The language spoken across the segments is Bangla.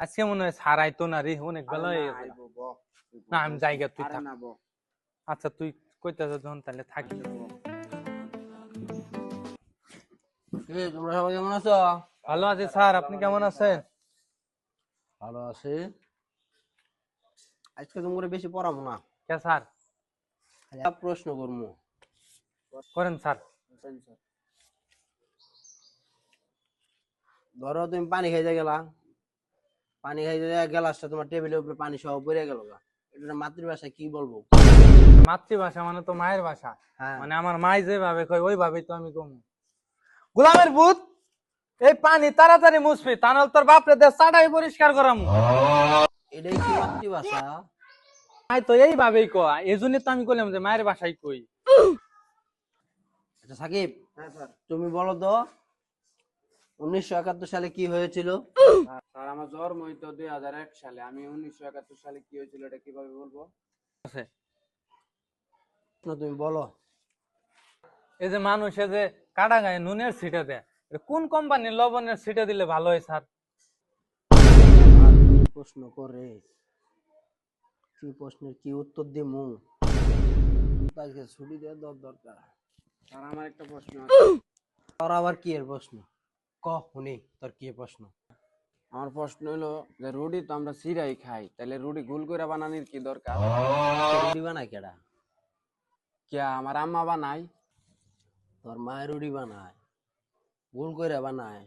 আজকে মনে হয় স্যার আইতো না রে, অনেক বেলা হয়ে গেছে। না আমি জায়গা তুই থাক। আচ্ছা তুই কইতাছ যখন তাহলে থাকি। তোমরা সবাই কেমন আছো? ভালো আছি স্যার, আপনি কেমন আছেন? ভালো আছি। আজকে তোমরা বেশি পড়াবো না, কে স্যার? প্রশ্ন করবো। করেন স্যার। ধরো তুমি পানি খাইতে গেলা, পানি খাইতে গ্লাসটা তোমার টেবিলের উপরে পানি সহ পড়ে গেল, এটা মাতৃভাষায় কি বলবো? মাতৃভাষা মানে তো মায়ের ভাষা। হ্যাঁ, মানে আমার মাই যেভাবে কয় ওইভাবেই তো আমি কমু। গোলামের ভূত, এই পানি তাড়াতাড়ি মুছবি, তা নাহলে তোর বাপরে দিয়ে চাটাই পরিষ্কার করামু। এটাই কি মাতৃভাষা? মাই তো এইভাবেই কয়, এজন্যই তো আমি কইলাম যে মায়ের ভাষাই কই। আচ্ছা সাকিব, তুমি বলো তো 1971 সালে কি হয়েছিল? স্যার আমার জন্ম হইতো 2001 সালে, আমি 1971 সালে কি হয়েছিল এটা কিভাবে বলবো? তুমি বলো। এই যে মানুষে যে কাটা গায়ে নুনের ছিটা দেয়, এটা কোন কোম্পানির লবণের ছিটা দিলে ভালো হয় স্যার? প্রশ্ন করে কি প্রশ্নের কি উত্তর দিমু? আজকে ছুটি দেওয়ার দরকার। স্যার আমার একটা প্রশ্ন আছে। তোর আবার কি এর প্রশ্ন? ক শুনি তোর কি প্রশ্ন। আমার প্রশ্ন হলো যে রুটি তো আমরা সিরাই খাই, তাহলে রুটি গোল করে বানানোর কি দরকার? রুটি বানায় কেডা? কে আমার আম্মা বানাই। তোর মায়ের রুটি বানায়, গোল কইরা বানায়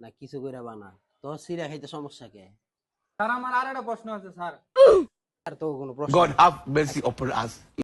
না কিছু কইরা বানায়? তোর সিরা খাইতে সমস্যা কে? স্যার আমার আর একটা প্রশ্ন আছে স্যার। আর তো কোনো প্রশ্ন God have mercy upon us.